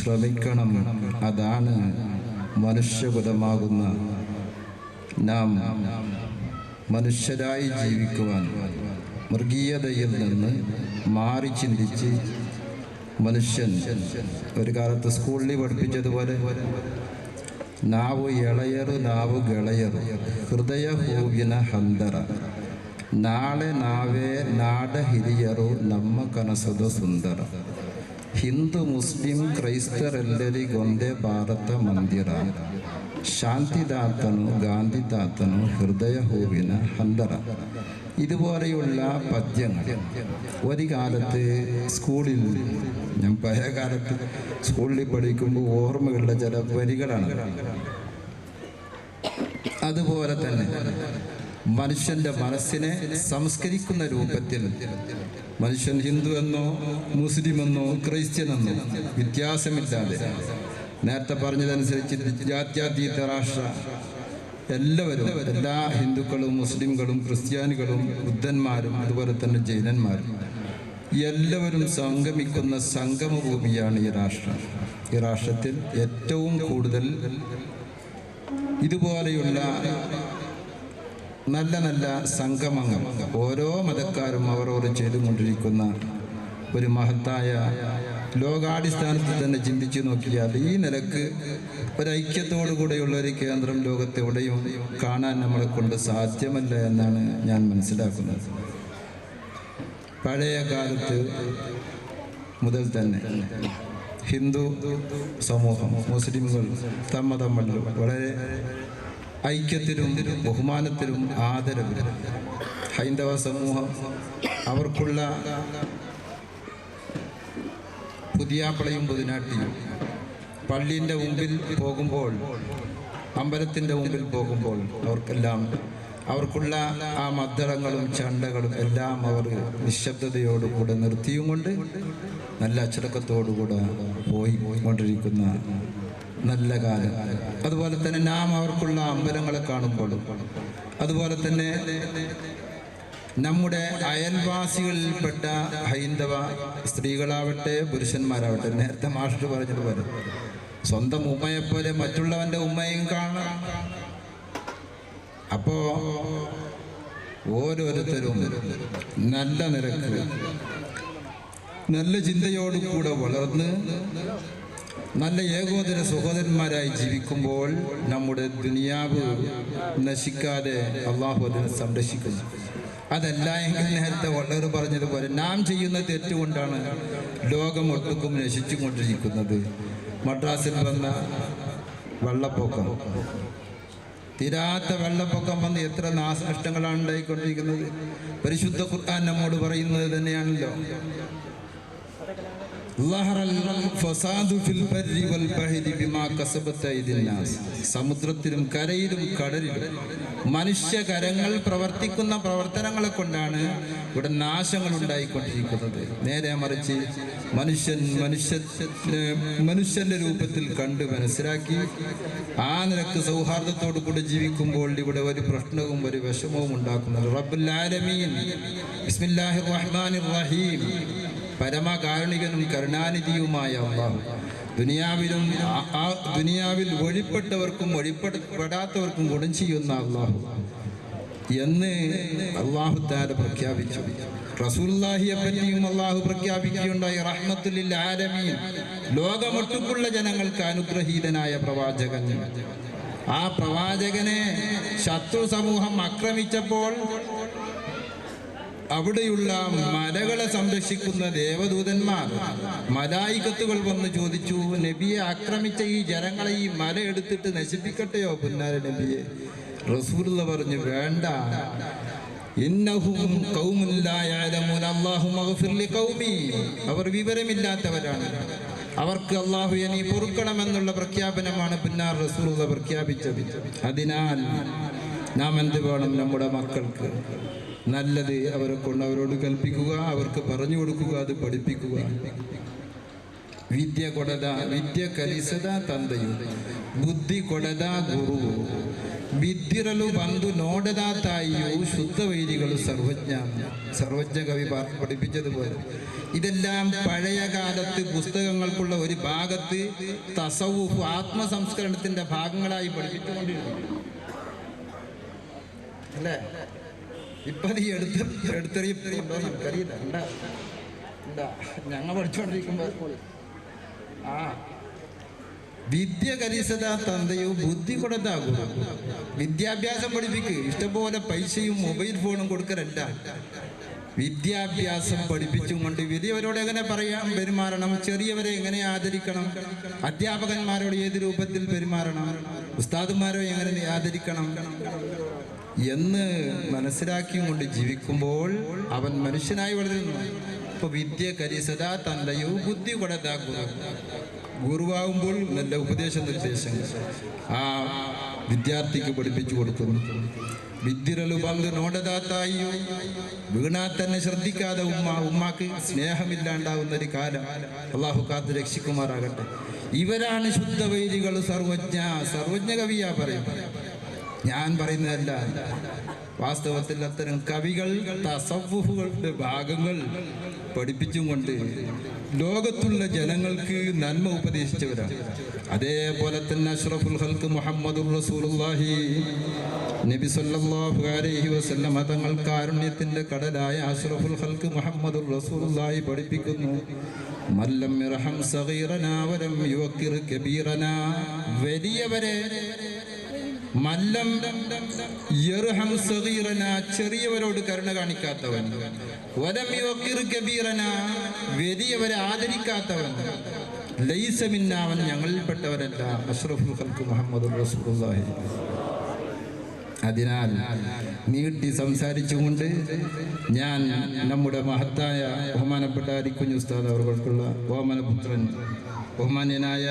ശ്രമിക്കണം. അതാണ് മനുഷ്യകുലമാകുന്ന നാം മനുഷ്യരായി ജീവിക്കുവാൻ മൃഗീയതയിൽ നിന്ന് മാറി ചിന്തിച്ച് മനുഷ്യൻ ഒരു കാലത്ത് സ്കൂളിൽ പഠിപ്പിച്ചതുപോലെ നാവ് എളയറ് നാവ് ഗളയറ് ഹൃദയ ഹൂവിന ഹന്തറ ನಾಳೆ ನಾವೇ ನಾಡ ಹಿರಿಯರು ನಮ್ಮ ಕನಸದ ಸುಂದರ ಹಿಂದೂ ಮುಸ್ಲಿಂ ಕ್ರೈಸ್ತರೆಲ್ಲರಿಗೊಂದೇ ಭಾರತ ಮಂದಿರ ശാന്തിദാത്തനു ഗാന്ധിദാത്തനു ഹൃദയ ഹൂവിന ഹന്തറ. ഇതുപോലെയുള്ള പദ്യങ്ങൾ ഒരു കാലത്ത് സ്കൂളിൽ, ഞാൻ പഴയ കാലത്ത് സ്കൂളിൽ പഠിക്കുമ്പോൾ ഓർമ്മയുള്ള ചില വരികളാണ്. അതുപോലെ തന്നെ മനുഷ്യൻ്റെ മനസ്സിനെ സംസ്കരിക്കുന്ന രൂപത്തിൽ മനുഷ്യൻ ഹിന്ദു എന്നോ മുസ്ലിം എന്നോ ക്രിസ്ത്യൻ എന്നോ വ്യത്യാസമില്ലാതെ, നേരത്തെ പറഞ്ഞതനുസരിച്ച് ജാത്യാതീത രാഷ്ട്ര എല്ലാവരും, എല്ലാ ഹിന്ദുക്കളും മുസ്ലിംകളും ക്രിസ്ത്യാനികളും ബുദ്ധന്മാരും അതുപോലെ തന്നെ ജൈനന്മാരും എല്ലാവരും സംഗമിക്കുന്ന സംഗമഭൂമിയാണ് ഈ രാഷ്ട്രം. ഈ രാഷ്ട്രത്തിൽ ഏറ്റവും കൂടുതൽ ഇതുപോലെയുള്ള നല്ല നല്ല സംഗമങ്ങൾ ഓരോ മതക്കാരും അവരോട് ചെയ്തുകൊണ്ടിരിക്കുന്ന ഒരു മഹത്തായ ലോകാടിസ്ഥാനത്തിൽ തന്നെ ചിന്തിച്ചു നോക്കിയാൽ ഈ നിലക്ക് ഒരൈക്യത്തോടു കൂടെയുള്ള ഒരു കേന്ദ്രം ലോകത്തെവിടെയും കാണാൻ നമ്മളെ കൊണ്ട് സാധ്യമല്ല എന്നാണ് ഞാൻ മനസ്സിലാക്കുന്നത്. പഴയ കാലത്ത് മുതൽ തന്നെ ഹിന്ദു സമൂഹം, മുസ്ലിംകൾ തമ്മിൽ വളരെ ഐക്യത്തിലും ബഹുമാനത്തിലും ആദരവിലും, ഹൈന്ദവ സമൂഹം അവർക്കുള്ള പുതിയാപ്പളയും പുതിനാട്ടിയും പള്ളീൻ്റെ മുമ്പിൽ പോകുമ്പോൾ, അമ്പലത്തിൻ്റെ മുമ്പിൽ പോകുമ്പോൾ അവർക്കെല്ലാം അവർക്കുള്ള ആ മദ്ദളങ്ങളും ചണ്ടകളും എല്ലാം അവർ നിശബ്ദതയോടുകൂടെ നിർത്തിയും കൊണ്ട് നല്ല അച്ചടക്കത്തോടുകൂടെ പോയിക്കൊണ്ടിരിക്കുന്ന നല്ല കാലം. അതുപോലെ തന്നെ നാം അവർക്കുള്ള അമ്പലങ്ങളെ കാണുമ്പോഴും, അതുപോലെ തന്നെ നമ്മുടെ അയൽവാസികളിൽപ്പെട്ട ഹൈന്ദവ സ്ത്രീകളാവട്ടെ പുരുഷന്മാരാവട്ടെ, നേരത്തെ മാസ്റ്റർ പറഞ്ഞതുപോലെ സ്വന്തം ഉമ്മയെപ്പോലെ മറ്റുള്ളവൻ്റെ ഉമ്മയും കാണാം. അപ്പോൾ ഓരോരുത്തരും നല്ല നിരക്ക് നല്ല ചിന്തയോടുകൂടെ വളർന്ന് നല്ല ഏകോദര സഹോദരന്മാരായി ജീവിക്കുമ്പോൾ നമ്മുടെ ദുനിയാവ് നശിക്കാതെ അള്ളാഹു അതിനെ സംരക്ഷിക്കുന്നു. അതല്ല എങ്കിൽ നേരത്തെ വളരെ പറഞ്ഞതുപോലെ നാം ചെയ്യുന്ന തെറ്റുകൊണ്ടാണ് ലോകം ഒട്ടുക്കും നശിച്ചു കൊണ്ടിരിക്കുന്നത്. മദ്രാസിൽ വന്ന വെള്ളപ്പൊക്കം, തീരാത്ത വെള്ളപ്പൊക്കം വന്ന് എത്ര നാശനഷ്ടങ്ങളാണ് ഉണ്ടായിക്കൊണ്ടിരിക്കുന്നത്. പരിശുദ്ധ ഖുർആൻ നമ്മോട് പറയുന്നത് തന്നെയാണല്ലോ, സമുദ്രത്തിലും കരയിലും കടലിലും മനുഷ്യകരങ്ങൾ പ്രവർത്തിക്കുന്ന പ്രവർത്തനങ്ങളെ കൊണ്ടാണ് ഇവിടെ നാശങ്ങൾ ഉണ്ടായിക്കൊണ്ടിരിക്കുന്നത്. നേരെ മറിച്ച് മനുഷ്യന്റെ രൂപത്തിൽ കണ്ട് മനസ്സിലാക്കി ആ നിലക്ക് സൗഹാർദ്ദത്തോടു കൂടി ജീവിക്കുമ്പോൾ ഇവിടെ ഒരു പ്രശ്നവും ഒരു വിഷമവും ഉണ്ടാക്കുന്നത് റബ്ബുൽ ആലമീൻ ബിസ്മില്ലാഹിർ റഹ്മാനിർ റഹീം, പരമകാരുണികനും കരുണാനിധിയുമായ അല്ലാഹു ദുനിയാവിൽ വഴിപ്പെട്ടവർക്കും വഴിപ്പെടാത്തവർക്കും ഗുണം ചെയ്യുന്ന അല്ലാഹു എന്ന് അല്ലാഹു തആല പ്രഖ്യാപിച്ചു. റസൂലുള്ളാഹിയെ പറ്റിയും അല്ലാഹു പ്രഖ്യാപിക്കുകയുണ്ടായി, റഹ്മത്തുൽ ലിൽ ആലമീൻ, ലോകമൊട്ടുക്കുള്ള ജനങ്ങൾക്ക് അനുഗ്രഹീതനായ പ്രവാചകൻ. ആ പ്രവാചകനെ ശത്രു സമൂഹം ആക്രമിച്ചപ്പോൾ അവിടെയുള്ള മലകളെ സംരക്ഷിക്കുന്ന ദേവദൂതന്മാർ, മലായികത്തുകൾ വന്ന് ചോദിച്ചു, നബിയെ ആക്രമിച്ച ഈ ജനങ്ങളെ ഈ മല എടുത്തിട്ട് നശിപ്പിക്കട്ടെയോ പുന്നാര നബിയെ? റസൂലുള്ള പറഞ്ഞു, വേണ്ട, ഇന്നഹും ഖൗമുൻ ലാ യഅലമൂന അല്ലാഹുമ്മ ഗ്ഫിർ ലിഖൗമി, അവർ വിവരമില്ലാത്തവരാണ്, അവർക്ക് അല്ലാഹുവേ നീ പൊറുക്കണമെന്നുള്ള പ്രഖ്യാപനമാണ് പിന്നാർ റസൂലുള്ള പ്രഖ്യാപിച്ചത്. അതിനാൽ നാം എന്ത് വേണം? നമ്മുടെ മക്കൾക്ക് നല്ലത് അവരോട് കൽപ്പിക്കുക, അവർക്ക് പറഞ്ഞു കൊടുക്കുക, അത് പഠിപ്പിക്കുക. വിദ്യ കൊടത വിദ്യ കലിസത തന്തയും ബുദ്ധി കൊടത ഗുരു വിദ്യരಲು ಬಂದು ನೋಡದ ತಾಯಿಯು ಶುದ್ಧ ವೈರಿಗಳು സർവജ്ഞ കവി പഠിപ്പിച്ചതുപോലെ ഇതെല്ലാം പഴയ കാലത്ത് പുസ്തകങ്ങൾക്കുള്ള ഒരു ഭാഗത്ത് തസവുഫ് ആത്മസംസ്കരണത്തിന്റെ ഭാഗങ്ങളായി പഠിപ്പിച്ചുകൊണ്ടിരുന്നു അല്ലേ? ഇപ്പൊ നീ എടുത്തെറിയപ്പെടുന്നുണ്ടോ നമുക്കറിയില്ല. എന്താ ഞങ്ങൾ പഠിച്ചുകൊണ്ടിരിക്കുമ്പോൾ വിദ്യ കലിസത തന്തയോ ബുദ്ധി കൊടുത്താകും. വിദ്യാഭ്യാസം പഠിപ്പിക്കുക. ഇഷ്ടംപോലെ പൈസയും മൊബൈൽ ഫോണും കൊടുക്കലല്ല, വിദ്യാഭ്യാസം പഠിപ്പിച്ചും കൊണ്ട് വലിയവരോട് എങ്ങനെ പെരുമാറണം, ചെറിയവരെ എങ്ങനെ ആദരിക്കണം, അധ്യാപകന്മാരോട് ഏത് രൂപത്തിൽ പെരുമാറണം, ഉസ്താദുമാരോ എങ്ങനെ ആദരിക്കണം എന്ന് മനസ്സിലാക്കിയും കൊണ്ട് ജീവിക്കുമ്പോൾ അവൻ മനുഷ്യനായി വളരുന്നു. ഇപ്പൊ വിദ്യ കലിസത തന്തയോ ബുദ്ധി കൊടുത്താകുക. ഗുരുവാകുമ്പോൾ നല്ല ഉപദേശ നിർദ്ദേശങ്ങൾ ആ വിദ്യാർത്ഥിക്ക് പഠിപ്പിച്ചു കൊടുക്കുന്നു. വിദ്യരലു പങ്ക് നോടതാത്തായോ വീണാൽ തന്നെ ശ്രദ്ധിക്കാതെ ഉമ്മാക്ക് സ്നേഹമില്ലാണ്ടാവുന്ന ഒരു കാലം അള്ളാഹു കാത്ത് രക്ഷിക്കുമാറാകട്ടെ. ഇവരാണ് ശുദ്ധവൈരികൾ. സർവജ്ഞ കവിയാ പറയും, ഞാൻ പറയുന്നതല്ല. വാസ്തവത്തിൽ അത്തരം കവികൾ തസവ്വുഫുകളുടെ ഭാഗങ്ങൾ പഠിപ്പിച്ചും കൊണ്ട് ലോകത്തുള്ള ജനങ്ങൾക്ക് നന്മ ഉപദേശിച്ചവരാണ്. അതേപോലെ തന്നെ അഷ്റഫുൽ ഖൽഖ് മുഹമ്മദുർ റസൂലുള്ളാഹി നബി സല്ലല്ലാഹു അലൈഹി വസല്ലം തങ്ങൾ കാരുണ്യത്തിന്റെ കടലായ അഷ്റഫുൽ ഖൽഖ് മുഹമ്മദുർ റസൂലുള്ളാഹി പഠിപ്പിക്കുന്നു, മല്ലം യർഹം സഗീറനാ വലം യുവക്കിർ കബീറനാ. വലിയവരെ മല്ലം യർഹം സഗീറന, ചെറിയവരോട് കരുണ കാണിക്കാത്തവൻ, വലം യുവക്കിർ കബീറന, വലിയവരെ ആദരിക്കാത്തവൻ, ലൈസ മിന്നാ, അവൻ ഞങ്ങളിൽപ്പെട്ടവരല്ല. അഷ്റഫുൽ ഖൽഖ് മുഹമ്മദുർ റസൂലുള്ളാഹി. അതിനാൽ നീട്ടി സംസാരിച്ചുകൊണ്ട് ഞാൻ നമ്മുടെ മഹത്തായ ബഹുമാനപ്പെട്ട അരിക്കുഞ്ഞ് ഉസ്താദ് അവർക്കുള്ള ഓമനപുത്രൻ ബഹുമാന്യനായ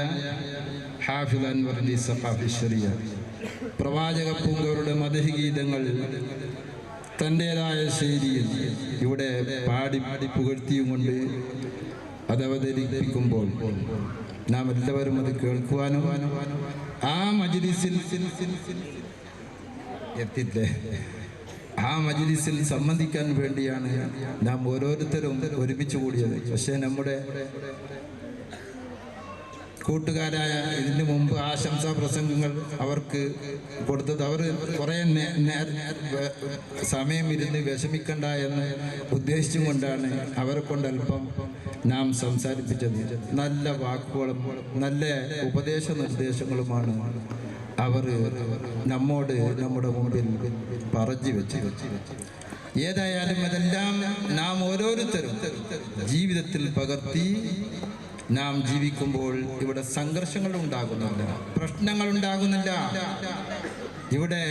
ഹാഫിദ് അൻവർ അലി സഖാഫി ശരിയ പ്രവാചക പൂങ്കവരുടെ മദഹ് ഗീതങ്ങൾ തൻ്റെതായ ശൈലിയിൽ ഇവിടെ പാടി പുകഴ്ത്തിയും കൊണ്ട് അത് അവതരിപ്പിക്കുമ്പോൾ നാം എല്ലാവരും അത് കേൾക്കുവാനും ആ മജ്‌ലിസിൽ എത്തില്ലേ, ആ മജ്‌ലിസിൽ സംബന്ധിക്കാൻ വേണ്ടിയാണ് നാം ഓരോരുത്തരും ഒരുമിച്ച് കൂടിയത്. പക്ഷേ നമ്മുടെ കൂട്ടുകാരായ ഇതിന് മുമ്പ് ആശംസാ പ്രസംഗങ്ങൾ അവർക്ക് കൊടുത്തത് അവർ കുറേ സമയം ഇരുന്ന് വിഷമിക്കണ്ട എന്ന് ഉദ്ദേശിച്ചും കൊണ്ടാണ് അവരെ കൊണ്ട് അല്പം നാം സംസാരിപ്പിച്ചത്. നല്ല വാക്കുകളും നല്ല ഉപദേശ നിർദ്ദേശങ്ങളുമാണ് അവർ നമ്മോട് നമ്മുടെ മുമ്പിൽ പറഞ്ഞു വെച്ച്. ഏതായാലും അതെല്ലാം നാം ഓരോരുത്തരും ജീവിതത്തിൽ പകർത്തി നാം ജീവിക്കുമ്പോൾ ഇവിടെ സംഘർഷങ്ങൾ ഉണ്ടാകുന്നില്ല, പ്രശ്നങ്ങൾ ഉണ്ടാകുന്നില്ല. ഇവിടെ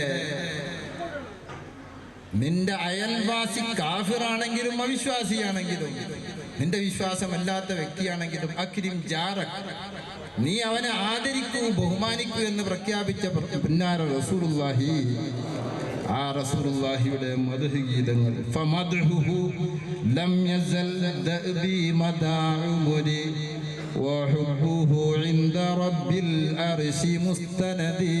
നിന്റെ അയൽവാസി കാഫിറാണെങ്കിലും അവിശ്വാസിയാണെങ്കിലും നിന്റെ വിശ്വാസമല്ലാത്ത വ്യക്തിയാണെങ്കിലും അക്രിം ജാറക്, നീ അവനെ ആദരിക്കൂ, ബഹുമാനിക്കൂ എന്ന് പ്രഖ്യാപിച്ച പുന്നാര റസൂലുള്ളാഹി. ആ റസൂലുള്ളാഹിയുടെ മദ്ഹ് ഗീതങ്ങൾ ഫമദ്ഹുഹു ലം യസൽ ദഅബി മദാ ഉമരി വഹുബ്ബുഹു ഇൻദ റബ്ബിൽ അർശി മുസ്തനദി.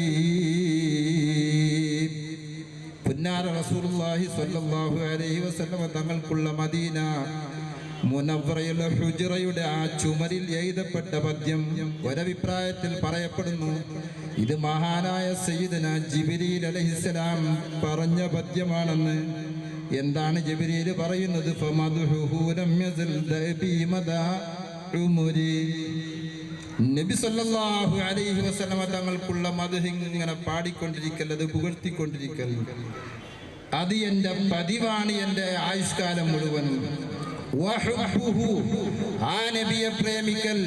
പുന്നാര റസൂലുള്ളാഹി സ്വല്ലല്ലാഹു അലൈഹി വസല്ലം തങ്ങൾക്കുള്ള മദീന മുനവ്വറയിലെ ഹുജ്റയുടെ ആ ചുമരിൽ എഴുതപ്പെട്ട പദ്യം ഒരഭിപ്രായത്തിൽ പറയപ്പെടുന്നു, ഇത് മഹാനായ സയ്യിദന ജിബ്രീൽ അലൈഹിസ്സലാം പറഞ്ഞ പദ്യമാണെന്ന്. എന്താണ് ജിബ്രീൽ പറയുന്നത്? ഫമദ്ഹുഹു ലം യസൽ ദഅബി മദാ ഉമരി. നബി സല്ലല്ലാഹു അലൈഹി വസല്ലം തങ്ങൾക്കുള്ള മദ്ഹ് ഇങ്ങനെ പാടിക്കൊണ്ടിരിക്കൽ, അത് പുകഴ്ത്തിക്കൊണ്ടിരിക്കൽ, അത് എൻ്റെ പതിവാണ് എൻ്റെ ആയുഷ്കാലം മുഴുവനും. ആ നബിയെ പ്രേമിക്കൽ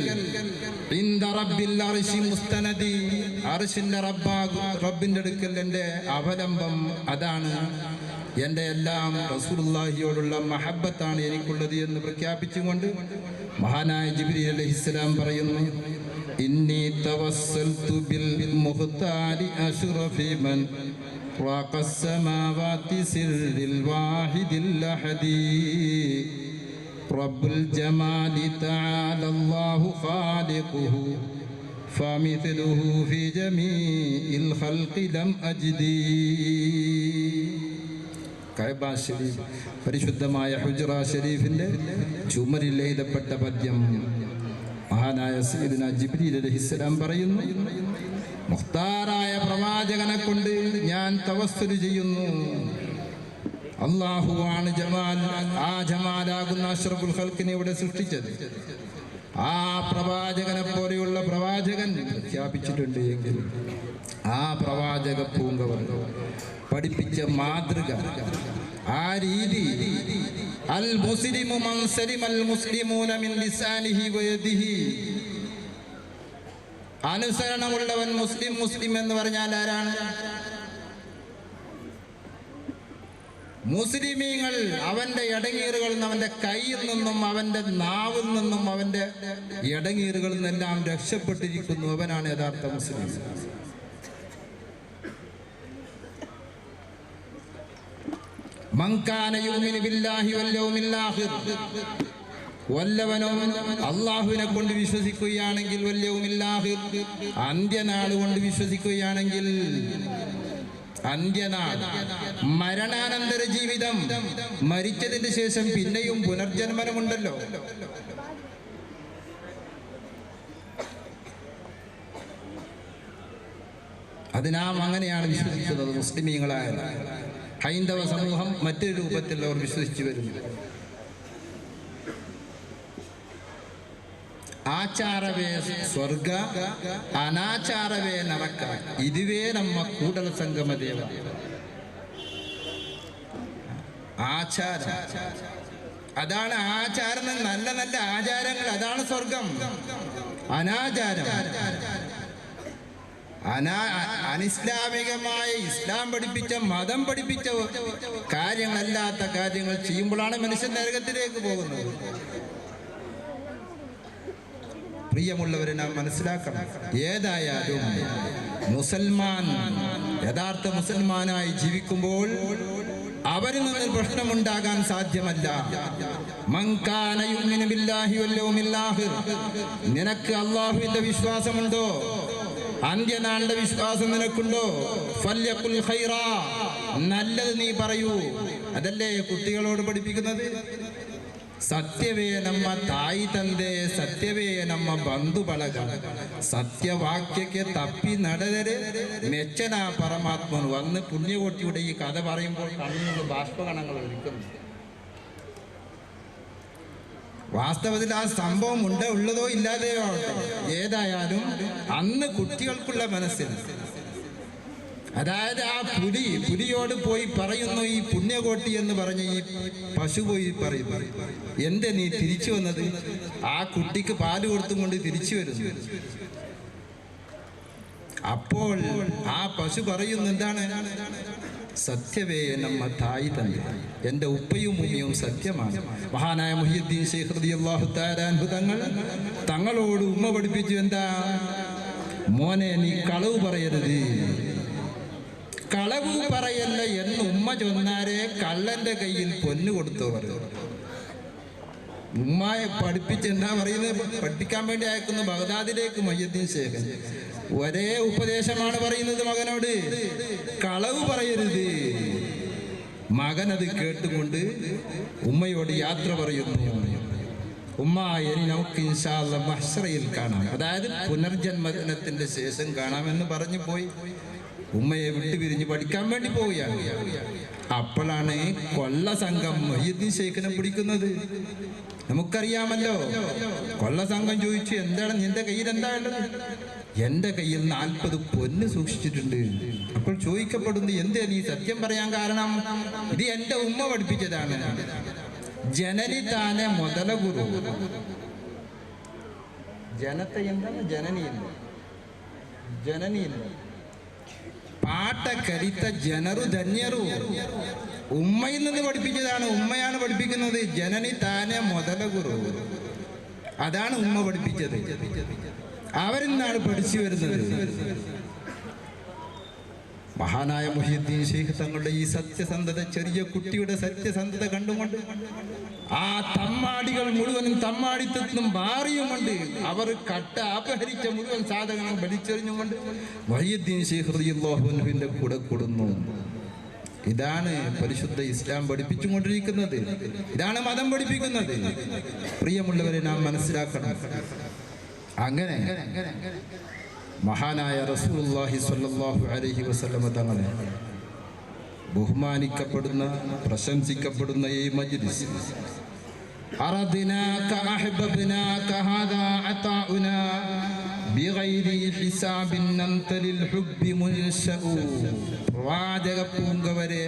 ഇൻദ റബ്ബിൽ അർശി മുസ്തനദി, അർശിന്റെ റബ്ബിന്റെ അടുക്കൽ എൻ്റെ അവലംബം അതാണ്. എൻ്റെ എല്ലാം റസൂലുള്ളാഹിയോടുള്ള മഹബ്ബത്താണ് എനിക്കുള്ളത് എന്ന് പ്രഖ്യാപിച്ചുകൊണ്ട് മഹാനായ ജിബ്രീൽ അലൈഹിസ്സലാം പറയുന്നു, ഇന്നി തവസ്സൽതു ബിൽ മുഖ്താരി അഷ്റഫി മൻ റാഖസ് സമാവാതി സിർരിൽ വാഹിദിൽ അഹദി റബ്ബുൽ ജമാലി തആല അല്ലാഹു ഖാലിഖുഹു فمثله في جميع الخلق لم أجدي. കഅബ ശരീഫ്, പരിശുദ്ധമായ ഹുജ്റ ശരീഫിന്റെ ചുമരിൽ എഴുതപ്പെട്ട പദ്യം മഹാനായ സയ്യിദുന ജിബ്രീൽ അലൈഹിസ്സലാം പറയുന്നു, മുഖ്താറായ പ്രവാചകനെ കൊണ്ട് ഞാൻ തവസ്സുൽ ചെയ്യുന്നു. അല്ലാഹുവാണ് ജമാൽ, ആ ജമാലാകുന്ന അഷ്റഫുൽ ഖൽഖിനെ ഇവിടെ സൃഷ്ടിച്ചത്. ആ പ്രവാചകനെ പോലെയുള്ള പ്രവാചകൻ പ്രഖ്യാപിച്ചിട്ടുണ്ട് എങ്കിൽ ആ പ്രവാചക പൂങ്കവർ പഠിപ്പിച്ച മാതൃക, ആ രീതി, അൽ മുസ്ലിമു മൻ സലിമൽ മുസ്ലിമൂന മിൻ ലിസാനിഹി വയദിഹി, അനുസരണമുള്ളവൻ മുസ്ലിം. മുസ്ലിം എന്ന് പറഞ്ഞാൽ ആരാണ്? മുസ്ലിമീങ്ങൾ അവന്റെ ഇടങ്ങീറുകളിൽ നിന്ന്, അവന്റെ കയ്യിൽ നിന്നും, അവന്റെ നാവിൽ നിന്നും, അവന്റെ ഇടങ്ങീറുകളിൽ നിന്നെല്ലാം രക്ഷപ്പെട്ടിരിക്കുന്നു. അവനാണ് യഥാർത്ഥ മുസ്ലിം. മൻ കാന യുമിനു ബില്ലാഹി വൽ യൗമിൽ ആഖിർ, വല്ലവനോ അല്ലാഹുവിനെ കൊണ്ട് വിശ്വസിക്കുകയാണെങ്കിൽ, വൽ യൗമിൽ ആഖിർ, അന്ത്യനാൾ കൊണ്ട് വിശ്വസിക്കുകയാണെങ്കിൽ, അന്ത്യനാൾ, മരണാനന്തര ജീവിതം, മരിച്ചതിന് ശേഷം പിന്നെയും പുനർജന്മനമുണ്ടല്ലോ. അത് നാം അങ്ങനെയാണ് വിശ്വസിക്കുന്നത്. മുസ്ലിമീങ്ങളായ ഹൈന്ദവ സമൂഹം മറ്റൊരു രൂപത്തിൽ അവർ വിശ്വസിച്ചു വരുന്നു. ആചാരവേ സ്വർഗ, അനാചാരവേ നരക, ഇതുവേ നമ്മ കൂടൽ സംഗമദേവ. ആചാരം, അതാണ് ആചാരം. നല്ല നല്ല ആചാരങ്ങൾ, അതാണ് സ്വർഗം. അനാചാരം, അനിസ്ലാമികമായ ഇസ്ലാം പഠിപ്പിച്ച, മതം പഠിപ്പിച്ച കാര്യങ്ങളല്ലാത്ത കാര്യങ്ങൾ ചെയ്യുമ്പോഴാണ് മനുഷ്യൻ നരകത്തിലേക്ക് പോകുന്നത്. പ്രിയമുള്ളവരെ, നാം മനസ്സിലാക്കണം, ഏതായാലും മുസൽമാൻ യഥാർത്ഥ മുസൽമാനായി ജീവിക്കുമ്പോൾ അവരിൽ നിന്ന് പ്രശ്നമുണ്ടാകാൻ സാധ്യമല്ല. മൻ കാന യുമിനു ബില്ലാഹി വൽ യൗമിൽ ആഖിർ, നിനക്ക് അല്ലാഹുവിന്റെ വിശ്വാസമുണ്ടോ? അന്ത്യനാളിന്റെ വിശ്വാസം നിനക്കുണ്ടോ? ഫല്യഖുൽ ഖൈറാ, നല്ലത് നീ പറയൂ. അതല്ലേ കുട്ടികളോട് പഠിപ്പിക്കുന്നത്? സത്ಯವೇ ನಮ್ಮ ತಾಯಿ ತಂದೆ, ಸತ್ಯವೇ ನಮ್ಮ ಬಂಧು ಬಳಗ, സത്യവാക്യಕ್ಕೆ തപ്പി നടതരെ മെച്ചന പരമാത്മന് വന്ന് പുണ്യകോട്ടിയുടെ ഈ കഥ പറയുമ്പോൾ കണ്ണിനുള്ള ബാഷ്പകണങ്ങൾ ഒഴിക്കുന്നു. വാസ്തവത്തിൽ ആ സംഭവം ഉള്ളതോ ഇല്ലാതെയോ ആവട്ടെ, ഏതായാലും അന്ന് കുട്ടികൾക്കുള്ള മനസ്സിൽ, അതായത് ആ പുലിയോട് പോയി പറയുന്നു, ഈ പുണ്യകോട്ടി എന്ന് പറഞ്ഞ ഈ പശു പോയി പറയുന്നു, എന്തേ നീ തിരിച്ചു വന്നത്? ആ കുട്ടിക്ക് പാല് കൊടുത്തും കൊണ്ട് തിരിച്ചു വരുന്നു. അപ്പോൾ ആ പശു പറയുന്നു, എന്താണ്? സത്ಯವേ നമ്മ തായി തന്നെ, എൻ്റെ ഉപ്പയും ഉമ്മയും സത്യമാണ്. മഹാനായ മുഹിയുദ്ദീൻ ശൈഖ് റളിയല്ലാഹു തആല അൻഹു തങ്ങളോട് ഉമ്മ പഠിപ്പിച്ചു, എന്താ? മോനെ, നീ കളവ് പറയരുത്, കളവ് പറയല്ല എന്ന് ഉമ്മ ചൊന്നാരെ കള്ളന്റെ കയ്യിൽ പൊന്നു കൊടുത്തവർ. ഉമ്മയെ പഠിപ്പിച്ച് എന്താ പറയുന്നത്? പഠിപ്പിക്കാൻ വേണ്ടി അയക്കുന്നു ബഗ്ദാദിലേക്ക് മുഹിയുദ്ദീൻ ശൈഖ്. ഒരേ ഉപദേശമാണ് പറയുന്നത് മകനോട്, കളവ് പറയരുത്. മകനത് കേട്ടുകൊണ്ട് ഉമ്മയോട് യാത്ര പറയുന്നു. ഉമ്മ, ഇനി നമുക്ക് ഇൻഷാ അല്ലാഹ് മഹ്ശറയിൽ കാണാം, അതായത് പുനർജന്മദിനത്തിന്റെ ശേഷം കാണാമെന്ന് പറഞ്ഞു പോയി. ഉമ്മയെ വിട്ടുപിരിഞ്ഞ് പഠിക്കാൻ വേണ്ടി പോവുകയാണ്. അപ്പോഴാണ് കൊള്ള സംഘം മുഹിയുദ്ദീൻ ശൈഖിനെ പിടിക്കുന്നത്. നമുക്കറിയാമല്ലോ, കൊള്ള സംഘം ചോദിച്ചു, എന്താണ് നിന്റെ കയ്യിൽ, എന്താ ഉള്ളത്? എൻ്റെ കയ്യിൽ 40 പൊന്ന് സൂക്ഷിച്ചിട്ടുണ്ട്. അപ്പോൾ ചോദിക്കപ്പെടുന്നു, എന്തേ നീ സത്യം പറയാൻ കാരണം? ഇത് എൻ്റെ ഉമ്മ പഠിപ്പിച്ചതാണ്. ജനനി താനെ മുതല ഗുരു, ജനത്തെ എന്താണ്? ജനനിയില്ല, ജനനിയില്ല. പാട്ട കരിത്ത ജനറു ധന്യറു, ഉമ്മയിൽ നിന്ന് പഠിപ്പിച്ചതാണ്. ഉമ്മയാണ് പഠിപ്പിക്കുന്നത്. ജനനി താനെ മുതല ഗുരു, അതാണ് ഉമ്മ പഠിപ്പിച്ചത്. അവരിൽ നിന്നാണ് പഠിച്ചു വരുന്നത്. മഹാനായ മുഹ്യിദ്ദീൻ ശൈഖ് തങ്ങളുടെ ഈ സത്യസന്ധത, ചെറിയ കുട്ടിയുടെ സത്യസന്ധത കണ്ടുകൊണ്ട് ആ തമ്മാടികൾ മുഴുവനും തമ്മാടിത്തത്തിനും മാറിയുമുണ്ട് അവർ അപഹരിച്ച മുഴുവൻ സാധനങ്ങൾ വലിച്ചെറിഞ്ഞുകൊണ്ട് മുഹ്യിദ്ദീൻ ശൈഖ് റളിയല്ലാഹു അൻഹുവിന്റെ കൂടെ കൊടുന്നു. ഇതാണ് പരിശുദ്ധ ഇസ്ലാം പഠിപ്പിച്ചുകൊണ്ടിരിക്കുന്നത്. ഇതാണ് മതം പഠിപ്പിക്കുന്നത്. പ്രിയമുള്ളവരെ, നാം മനസ്സിലാക്കണം. അങ്ങനെ മഹാനായ റസൂലുള്ളാഹി സ്വല്ലല്ലാഹു അലൈഹി വസല്ലമ തങ്ങളെ ബഹുമാനിക്കപ്പെടുന്ന, പ്രശംസിക്കപ്പെടുന്ന ഈ മജ്ലിസ് അറദിനാക അഹ്ബബ്നാക ഹാദാ അതാഉനാ ബിഗൈരി ഹിസാബിൻ അൻതലിൽ ഹുബ്ബി മുൻശഉ. പ്രവാചക പൂങ്കവരെ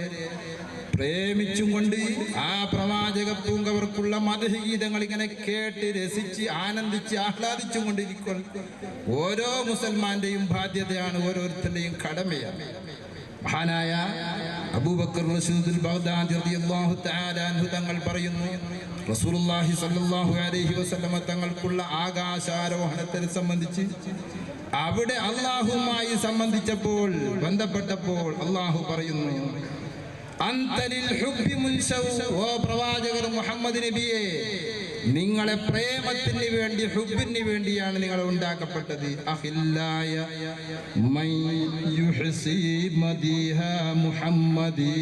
പ്രേമിച്ചും കൊണ്ട് ആ പ്രവാചക പൂങ്കവർക്കുള്ള മദ്ഹ് ഗീതങ്ങൾ ഇങ്ങനെ കേട്ട് രസിച്ച് ആനന്ദിച്ച് ആഹ്ലാദിച്ചും കൊണ്ടിരിക്കും ഓരോ മുസൽമാന്റെയും ബാധ്യതയാണ്, ഓരോരുത്തരുടെയും കടമയാണ്. മഹാനായ അബൂബക്കർ റശീദുൽ ബഗ്ദാദി റളിയല്ലാഹു തആല അൻഹു തങ്ങൾ പറയുന്നു, റസൂലുള്ളാഹി സ്വല്ലല്ലാഹു അലൈഹി വസല്ലമ തങ്ങൾക്കുള്ള ആകാശാരോഹണത്തെ സംബന്ധിച്ച് അവിടെ അല്ലാഹുവുമായി ബന്ധപ്പെട്ടപ്പോൾ അല്ലാഹു പറയുന്നു, അൻതലിൽ ഹുബ്ബി മുൻശൗ. ഓ പ്രവാചകർ മുഹമ്മദ് നബിയെ, നിങ്ങളെ പ്രേമത്തിന് വേണ്ടി, ഹുബ്ബിന് വേണ്ടിയാണ് നിങ്ങൾ ഉണ്ടാക്കപ്പെട്ടത്. അഖില്ലായ മൻ യുഹ്സി മദീഹ മുഹമ്മദി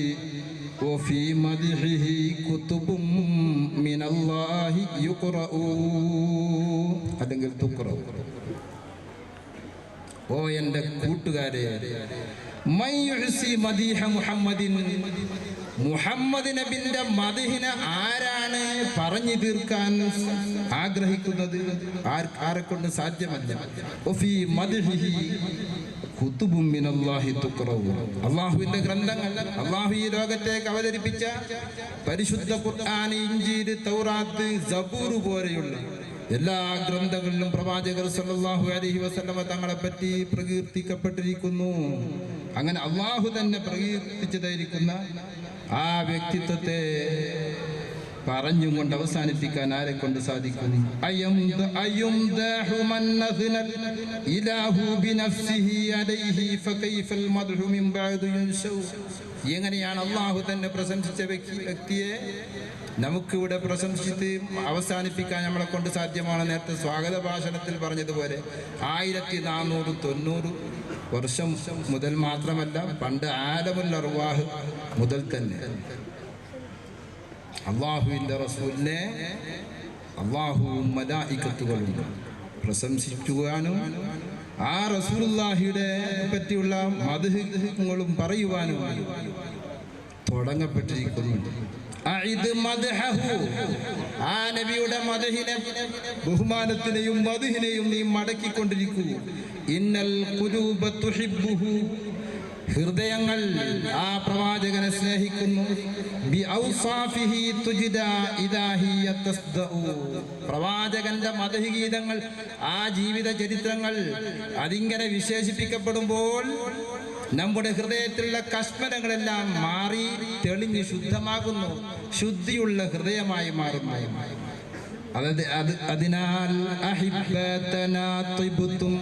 വഫീ മദ്ഹിഹി കുതുബും മിനല്ലാഹി യുഖറഊ, അല്ലെങ്കിൽ തുഖറഊ. ഓ എൻ്റെ കൂട്ടുകാരെ, മൻ യുഹ്സി മദീഹ മുഹമ്മദിൻ, മുഹമ്മദ് നബിന്റെ മദ്ഹിനെ ആരാണ് പറഞ്ഞു തീർക്കാൻ ആഗ്രഹിക്കുന്നത്? ആരെ കൊണ്ട് സാധ്യമല്ല. വഫീ മദ്ഹിഹി കുതുബും മിനല്ലാഹി തുഖറഊ. അല്ലാഹുവിന്റെ ഗ്രന്ഥങ്ങൾ, അല്ലാഹു ഈ ലോകത്തേക്ക് അവതരിപ്പിച്ച പരിശുദ്ധ ഖുർആൻ, ഇഞ്ചീൽ, തൗറാത്ത്, സബൂർ പോലെയുള്ള എല്ലാ ഗ്രന്ഥങ്ങളിലും പ്രവാചകർ സല്ലല്ലാഹു അലൈഹി വസല്ലമ തങ്ങളെ പറ്റി പ്രകീർത്തിക്കപ്പെട്ടിരിക്കുന്നു. അങ്ങനെ അല്ലാഹു തന്നെ പ്രകീർത്തിച്ചതായിരിക്കുന്ന ആ വ്യക്തിത്വത്തെ പറഞ്ഞും കൊണ്ട് അവസാനിപ്പിക്കാൻ ആരെ കൊണ്ട് സാധിക്കും? എങ്ങനെയാണ് അല്ലാഹു തന്നെ പ്രശംസിച്ച വ്യക്തിയെ നമുക്കിവിടെ പ്രശംസിച്ച് അവസാനിപ്പിക്കാൻ നമ്മളെ കൊണ്ട് സാധ്യമാണ്? നേരത്തെ സ്വാഗത ഭാഷണത്തിൽ പറഞ്ഞതുപോലെ 1490 വർഷം മുതൽ മാത്രമല്ല, പണ്ട് ആലമുൽ അർവാഹ് മുതൽ തന്നെ അള്ളാഹുവിൻ്റെ റസൂലിനെ അള്ളാഹുവും മലായികത്തുകളും പ്രശംസിക്കുവാനും ആ റസൂലുള്ളാഹിയുടെ പറ്റിയുള്ള മദ്ഹുകളും പറയുവാനും തുടങ്ങപ്പെട്ടിരിക്കുന്നു. ആ നബിയുടെ മദ്ഹിനെ, ബഹുമാനത്തിനെയും മദ്ഹിനെയും നീ മടക്കിക്കൊണ്ടിരിക്കൂ. ഇന്നൽ ഖുലൂബ തുഹിബ്ബുഹു, ഹൃദയങ്ങൾ ആ പ്രവാചകനെ സ്നേഹിക്കുന്നു. പ്രവാചകന്റെ മദ്ഹ് ഗീതങ്ങൾ, ആ ജീവിത ചരിത്രങ്ങൾ അതിങ്ങനെ വിശേഷിപ്പിക്കപ്പെടുമ്പോൾ നമ്മുടെ ഹൃദയത്തിലുള്ള കശ്മലങ്ങളെല്ലാം മാറി തെളിഞ്ഞ് ശുദ്ധമാകുന്നു, ശുദ്ധിയുള്ള ഹൃദയമായി മാറുന്നു. അതിനാൽ അഹിബ്ബതനാ തിബ്തും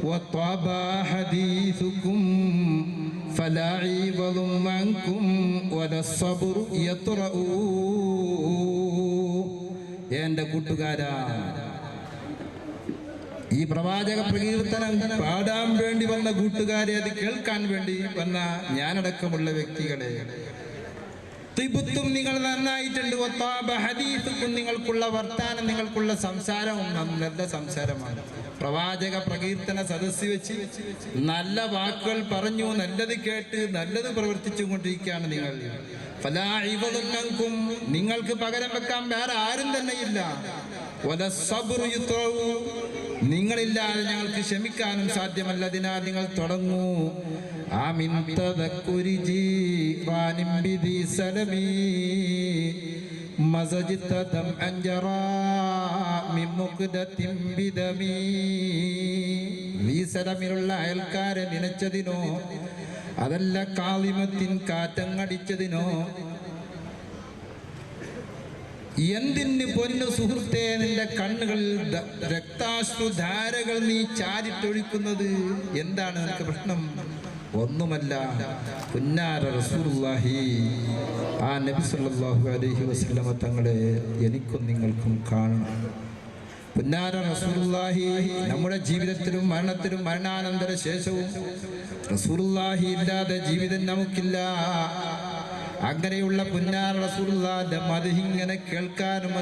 വതബ ഹദീസുകും ഫലാ ഈവദും അൻകും വലസ്സബ്റു യത്റഊ. എൻ്റെ കൂട്ടുകാരാ, ഈ പ്രവാചക പ്രകീർത്തനം പാടാൻ വേണ്ടി വന്ന കൂട്ടുകാരെ, അത് കേൾക്കാൻ വേണ്ടി വന്ന ഞാനടക്കമുള്ള വ്യക്തികളെ, തിബുത്തും നിങ്ങൾ നന്നായിട്ടുണ്ട്, ഹദീസുക്കും നിങ്ങൾക്കുള്ള വർത്താനം, നിങ്ങൾക്കുള്ള സംസാരവും നല്ല സംസാരമാണ്. പ്രവാചക പ്രകീർത്തന സദസ്സിൽ വെച്ച് നല്ല വാക്കുകൾ പറഞ്ഞു, നല്ലത് കേട്ട് നല്ലത് പ്രവർത്തിച്ചു കൊണ്ടിരിക്കുകയാണ് നിങ്ങൾ. നിങ്ങൾക്ക് പകരം വെക്കാൻ വേറെ ആരും തന്നെയില്ല. നിങ്ങളില്ലാതെ ഞങ്ങൾക്ക് ക്ഷമിക്കാനും സാധ്യമല്ല. അതിനാൽ നിങ്ങൾ തുടങ്ങൂ. ആമിൻ തദക്കുരി ജീവാനിം ബിദി സലമി മസജിതദം അൻജറാ മിൻ മുഖ്ദതിം ബിദമി. ഈ സലമിലുള്ള അയൽക്കാരെ നനച്ചതിനോ അതല്ല കാളിമത്തിൻ കാറ്റങ്ങടിച്ചതിനോ, എന്തിന് പൊന്നു സുഹൃത്തേ നിന്റെ കണ്ണുകളിൽ രക്താശ്രുധാരകൾ നീ ചാരിട്ടൊഴിക്കുന്നത്? എന്താണ് നിനക്ക് പ്രശ്നം? ഒന്നുമല്ല, പുന്നാര റസൂലുള്ളാഹി ആ നബി സല്ലല്ലാഹു അലൈഹി വസല്ലമ തങ്ങളെ എനിക്കും നിങ്ങൾക്കും കാണണം. പുന്നാര റസൂലുള്ളാഹി നമ്മുടെ ജീവിതത്തിലും മരണത്തിലും മരണാനന്തര ശേഷവും റസൂലുള്ളാഹി ഇല്ലാതെ ജീവിതം നമുക്കില്ല. അങ്ങനെയുള്ള പുന്നാര റസൂലുള്ളാഹിന്റെ മദ്ഹ് ഇങ്ങനെ കേൾക്കാനും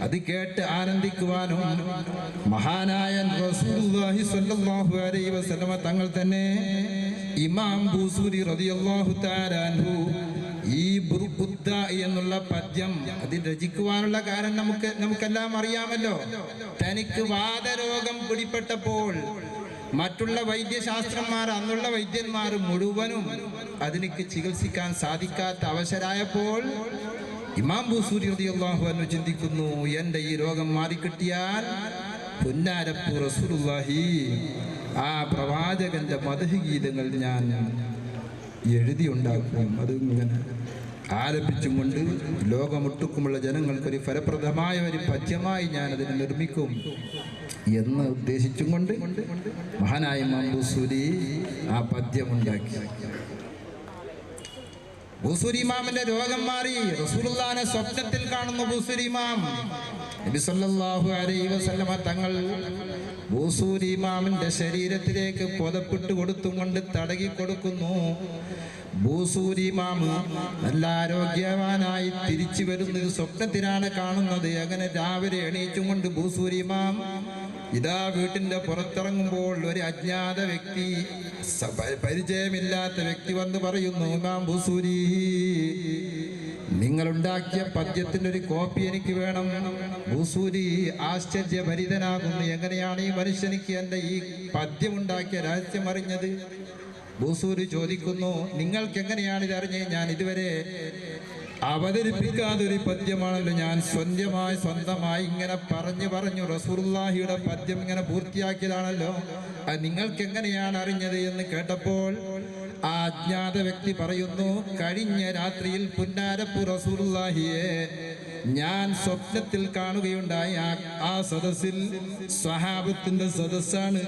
അത് കേട്ട് ആനന്ദിക്കുവാനും മഹാനായ റസൂലുള്ളാഹി സ്വല്ലല്ലാഹു അലൈഹി വസല്ലമ തങ്ങൾ തന്നെ ഇമാം ബൂസൂരി റളിയല്ലാഹു തആല അൻഹു ഈ ബുർബുദ്ദ എന്നുള്ള പദ്യം അത് രചിക്കുവാനുള്ള കാരണം നമുക്കെല്ലാം അറിയാമല്ലോ. തനിക്ക് വാതരോഗം പിടിപ്പെട്ടപ്പോൾ മറ്റുള്ള വൈദ്യശാസ്ത്രന്മാർ, അന്നുള്ള വൈദ്യന്മാർ മുഴുവനും അതിനിക്ക് ചികിത്സിക്കാൻ സാധിക്കാത്ത അവസരായപ്പോൾ ഇമാം ബൂസൂരി റളിയല്ലാഹു അൻഹു ചിന്തിക്കുന്നു, എൻ്റെ ഈ രോഗം മാറിക്കിട്ടിയാൽ പുന്നാരപ്പു റസൂലുള്ളാഹി ആ പ്രവാചകന്റെ മദ്ഹ് ഗീതങ്ങൾ ഞാൻ എഴുതിയുണ്ടാക്കും. അത് ഇങ്ങനെ ആലപിച്ചും കൊണ്ട് ലോകമൊട്ടുക്കുമുള്ള ജനങ്ങൾക്കൊരു ഫലപ്രദമായ ഒരു പദ്യമായി ഞാനതിനെ നിർമ്മിക്കും എന്ന് ഉദ്ദേശിച്ചും കൊണ്ട് മഹാനായ ഇമാം ബൂസൂരി ആ പദ്യമുണ്ടാക്കി. ബൂസൂരി ഇമാമിന്റെ രോഗം മാറി. റസൂലുള്ളാഹിനെ സ്വപ്നത്തിൽ കാണുന്നു ബൂസൂരി ഇമാം. നബി സല്ലല്ലാഹു അലൈഹി വസല്ലമ തങ്ങൾ ബൂസൂരി ഇമാമിന്റെ ശരീരത്തിലേക്ക് പുതപ്പിട്ട് കൊടുത്തും കൊണ്ട് തടകി കൊടുക്കുന്നു. ബൂസൂരി ഇമാം നല്ല ആരോഗ്യവാനായി തിരിച്ചു വരുന്നത് സ്വപ്നത്തിലാണ് കാണുന്നത്. അങ്ങനെ രാവിലെ എണീച്ചും കൊണ്ട് ബൂസൂരി ഇമാം ഇതാ വീട്ടിന്റെ പുറത്തിറങ്ങുമ്പോൾ ഒരു അജ്ഞാത വ്യക്തി, പരിചയമില്ലാത്ത വ്യക്തി വന്ന് പറയുന്നു, ഇമാം ബൂസൂരി, നിങ്ങളുണ്ടാക്കിയ പദ്യത്തിന്റെ ഒരു കോപ്പി എനിക്ക് വേണം. ബൂസൂരി ആശ്ചര്യഭരിതനാകുന്നു. എങ്ങനെയാണ് ഈ മനുഷ്യനിക്ക് എൻ്റെ ഈ പദ്യമുണ്ടാക്കിയ രഹസ്യം അറിഞ്ഞത്? ബൂസൂരി ചോദിക്കുന്നു, നിങ്ങൾക്ക് എങ്ങനെയാണ് ഇതറിഞ്ഞ്? ഞാൻ ഇതുവരെ അവതരിപ്പിക്കാതൊരു പദ്യമാണല്ലോ, ഞാൻ സ്വന്തമായി ഇങ്ങനെ പറഞ്ഞു റസൂലുള്ളാഹിയുടെ പദ്യം ഇങ്ങനെ പൂർത്തിയാക്കിയതാണല്ലോ, അത് നിങ്ങൾക്ക് എങ്ങനെയാണ് അറിഞ്ഞത് എന്ന് കേട്ടപ്പോൾ ആ അജ്ഞാത വ്യക്തി പറയുന്നു, കഴിഞ്ഞ രാത്രിയിൽ പുന്നാരപ്പു റസൂലുള്ളാഹിയെ ഞാൻ സ്വപ്നത്തിൽ കാണുകയുണ്ടായി. ആ സദസ്സിൽ സ്വഹാബത്തിന്റെ സദസ്സാണ്.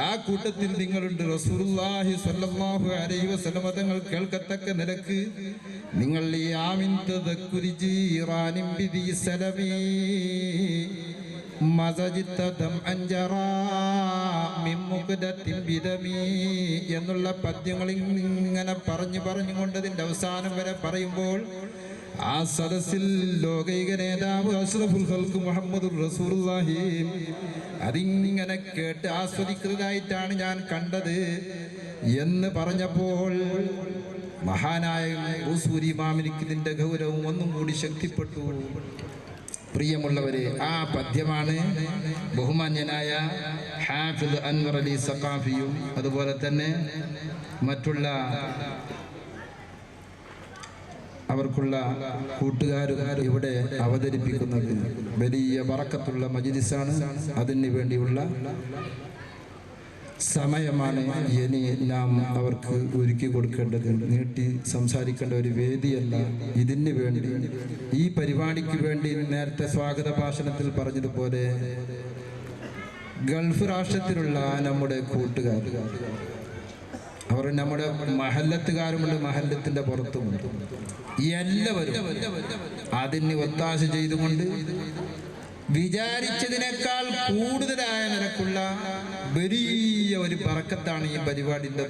ആ കൂട്ടത്തിൽ നിങ്ങളുണ്ട്. റസൂലുള്ളാഹി സ്വല്ലല്ലാഹു അലൈഹി വസല്ലമ തങ്ങൾ കേൾക്കത്തക്ക നിലക്ക് നിങ്ങൾ ഈ ആമിൻ തദക്കുരി ജീറാനിൻ ബിദി സലമി മസജിത്തദം അൻജറാ മിൻ മുഖദത്തിൻ ബിദമി എന്നുള്ള പദ്യങ്ങൾ ഇങ്ങനെ പറഞ്ഞുകൊണ്ട് അതിൻ്റെ അവസാനം വരെ പറയുമ്പോൾ ആ സദസ്സിൽ ലോകൈക നേതാവ് അഷ്റഫുൽ ഖൽഖ് മുഹമ്മദുർ റസൂലുള്ളാഹി അതിങ്ങനെ കേട്ട് ആസ്വദിക്കുന്നതായിട്ടാണ് ഞാൻ കണ്ടത് എന്ന് പറഞ്ഞപ്പോൾ മഹാനായ ബൂസൂരി ഇമാമിനിക്ക് ഇതിൻ്റെ ഗൗരവം ഒന്നും കൂടി ശക്തിപ്പെട്ടു. പ്രിയമുള്ളവരെ, ആ പദ്യമാണ് ബഹുമാന്യനായ ഹാഫിദ് അൻവർ അലി സഖാഫിയും അതുപോലെ തന്നെ മറ്റുള്ള അവർക്കുള്ള കൂട്ടുകാരും ഇവിടെ അവതരിപ്പിക്കുന്നത്. വലിയ ബറക്കത്തുള്ള മജ്‌ലിസാണ്. അതിന് വേണ്ടിയുള്ള സമയമാണ് ഇനി നാം അവർക്ക് ഒരുക്കി കൊടുക്കേണ്ടത്. നീട്ടി സംസാരിക്കേണ്ട ഒരു വേദിയല്ല. ഇതിന് വേണ്ടി, ഈ പരിപാടിക്ക് വേണ്ടി നേരത്തെ സ്വാഗത ഭാഷണത്തിൽ പറഞ്ഞതുപോലെ ഗൾഫ് രാഷ്ട്രത്തിലുള്ള നമ്മുടെ കൂട്ടുകാർ, അവർ നമ്മുടെ മഹല്ലത്തുകാരുമുണ്ട്, മഹല്ലത്തിന്റെ പുറത്തുമുണ്ട്. എല്ലാവരും അതിന് ഒത്താശ ചെയ്തുകൊണ്ട് വിചാരിച്ചതിനേക്കാൾ കൂടുതലായ നിരക്കുള്ള വലിയ ഒരു ബറക്കത്താണ് ഈ പരിപാടിന്റെ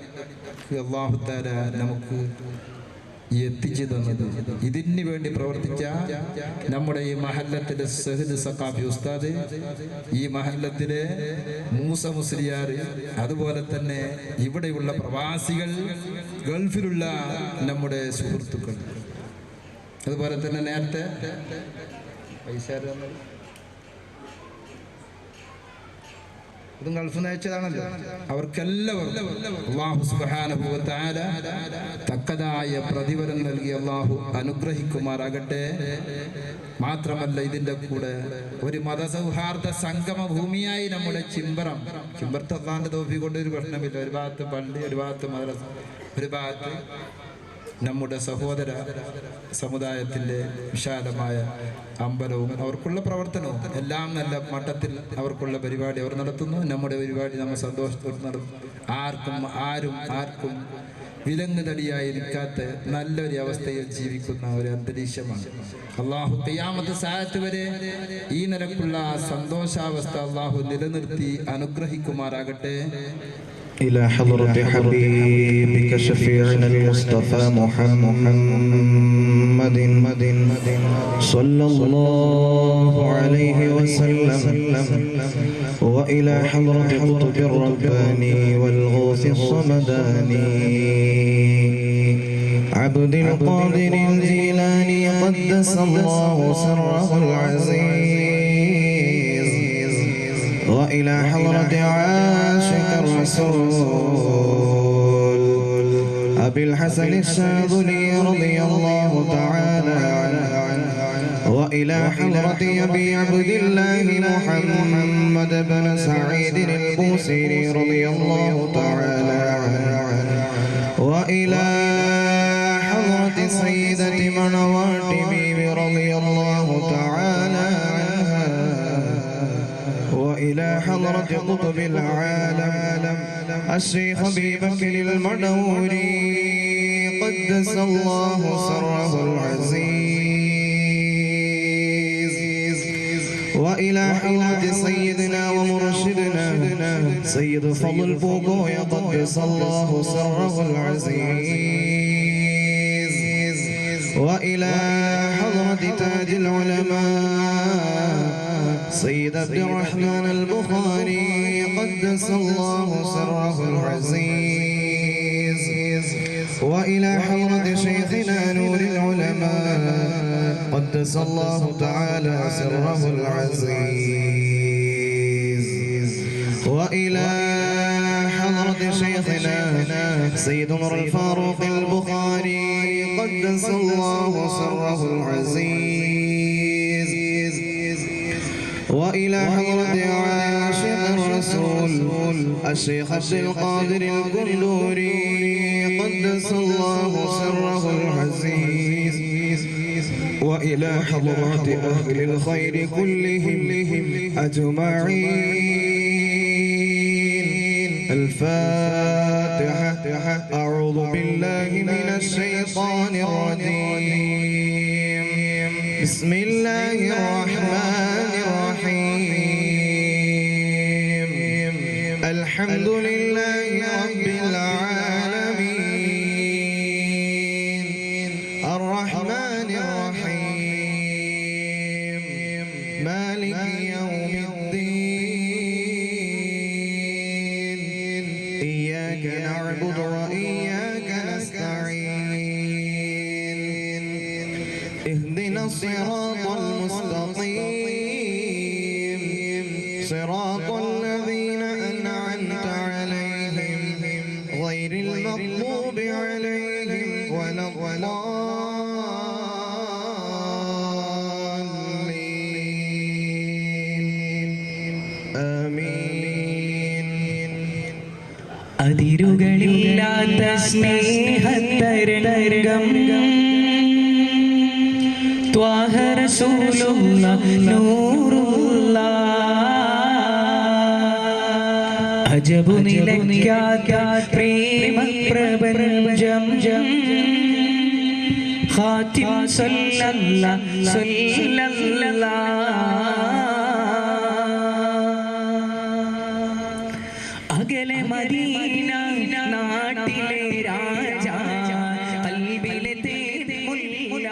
അല്ലാഹു തആല നമുക്ക് എത്തിച്ചു തന്നത്. ഇതിന് വേണ്ടി പ്രവർത്തിച്ച നമ്മുടെ ഈ മഹല്ലത്തിലെ സഹദ് സഖാഫി ഉസ്താദ്, ഈ മഹല്ലത്തിലെ മൂസ മുസ്ലിയാർ, അതുപോലെ തന്നെ ഇവിടെയുള്ള പ്രവാസികൾ, ഗൾഫിലുള്ള നമ്മുടെ സുഹൃത്തുക്കൾ, അതുപോലെ തന്നെ നേരത്തെ പൈസ ഇതും ഗൾഫിൽ നിന്ന് അയച്ചതാണല്ലോ. അവർക്കെല്ലാവർക്കും അല്ലാഹു സുബ്ഹാനഹു വ തആല തക്കതായ പ്രതിഫലം നൽകി അല്ലാഹു അനുഗ്രഹിക്കുമാറാകട്ടെ. മാത്രമല്ല, ഇതിൻ്റെ കൂടെ ഒരു മതസൗഹാർദ്ദ സംഗമ ഭൂമിയായി നമ്മുടെ ചിമ്പറത്ത് അള്ളാന്റെ തോഫി കൊണ്ട് ഒരു പ്രശ്നമില്ല. ഒരു ഭാഗത്ത് പള്ളി, ഒരു ഭാഗത്ത് മദ്രസ, ഒരു ഭാഗത്ത് നമ്മുടെ സഹോദര സമുദായത്തിൻ്റെ വിശാലമായ അമ്പലവും അവർക്കുള്ള പ്രവർത്തനവും എല്ലാം നല്ല മട്ടത്തിൽ അവർക്കുള്ള പരിപാടി അവർ നടത്തുന്നു. നമ്മുടെ പരിപാടി നമ്മൾ സന്തോഷത്തോടെ നടത്തും. ആർക്കും വിലങ്ങുതടിയായിരിക്കാത്ത നല്ലൊരു അവസ്ഥയിൽ ജീവിക്കുന്ന ഒരു അന്തരീക്ഷമാണ്. അള്ളാഹു ഖിയാമത്ത് സാഅത്ത് വരെ ഈ നിലക്കുള്ള സന്തോഷാവസ്ഥ അള്ളാഹു നിലനിർത്തി അനുഗ്രഹിക്കുമാറാകട്ടെ. إلى حضرة حبيبك شفيعنا المصطفى محمد صلى الله عليه وسلم وإلى حضرة قطب الرباني والغوث الصمداني عبد القادر الجيلاني قدس الله سره العزيز وإلى حضرة عاشق الرسول أبي الحسن الشاذلي رضي الله تعالى عنه وإلى حضرة أبي عبد الله محمد بن سعيد البوصيري رضي الله تعالى عنه وإلى حضرة سيدة منوات بيبي رضي الله تعالى عنها وإلى حضرة قطب العالم الشيخ أبي بكر المنوري قدس الله سره العزيز وإلى حضرة سيدنا ومرشدنا سيد فضل بوقويا قدس الله سره العزيز وإلى حضرة تاج العلماء سيد عبد الرحمن البخاري قدس الله سره العزيز وإلى حضرة شيخنا نور العلماء قدس الله تعالى سره العزيز وإلى حضرة شيخنا سيد عمر الفاروق البخاري قدس الله سره العزيز وإلى حضرة عاشق الرسول الشيخ عبد القادر الكندوري قدس الله سره العزيز وإلى حضرة أهل الخير كلهم أجمعين. الفاتحة. أعوذ بالله من الشيطان الرجيم. بسم الله الرحمن الرحيم. الحمد لله رب العالمين الرحمن الرحيم مالك يوم الدين إياك نعبد وإياك نستعين اهدنا الصراط المستقيم صراط الذين أنعمت عليهم غير المغضوب عليهم ولا الضالين آمين. അതിരുകളില്ലാത്ത സ്നേഹതരംഗം ത്വാഹ റസൂലുള്ള നൂറുള്ള അജബു നിലയ്ക്കാത്ത പ്രേമപ്രപഞ്ചം ഖാതിം അകലെ മദീന നാട്ടിലെ രാജ ഖൽബിലെ തേൻമുല്ല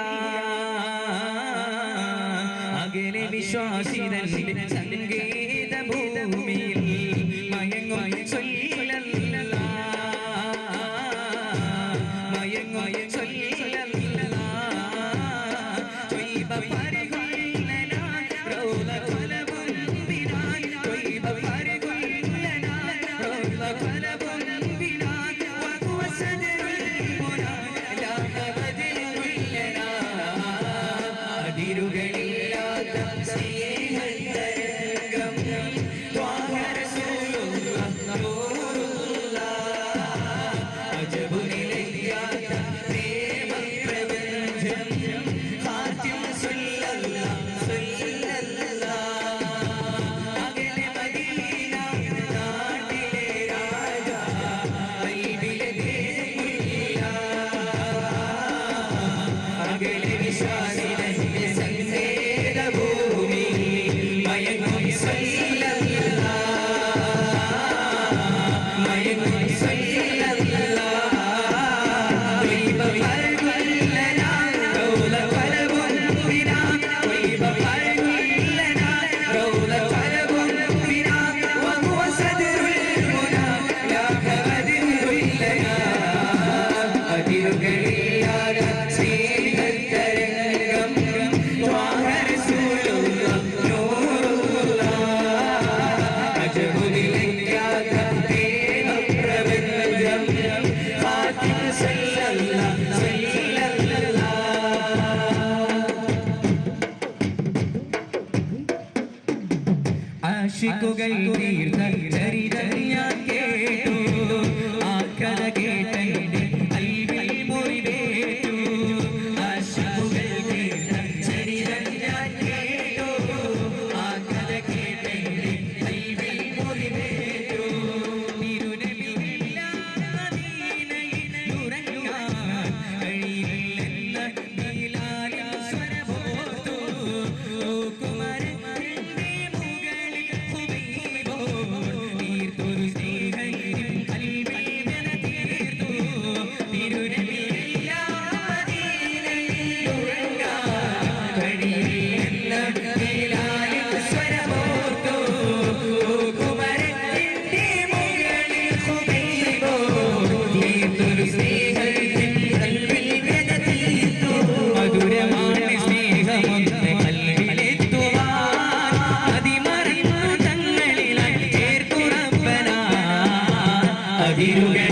അകലെ വിശ്വാസിതന്റെ സംഗീത ഭൂമിയിൽ മയങ്ങും മയങ്ങും ആശിക്കുകൾ തീർത്ത ചരിതം ഞാൻ കേട്ടു, ആ കഥ കേട്ടെന്റെ കൽവിൽ മുറിവേറ്റു. ആശിക്കുകൾ തീർത്ത ചരിതം ഞാൻ കേട്ടു, ആ കഥ കേട്ടെന്റെ കൽവിൽ മുറിവേറ്റു. തിരുനബിയില്ലാത്ത മദീനയിൽ ഉറങ്ങാൻ കഴിയില്ലെന്ന ബിലാലിൻ സ്വരമോർത്തു. Viruge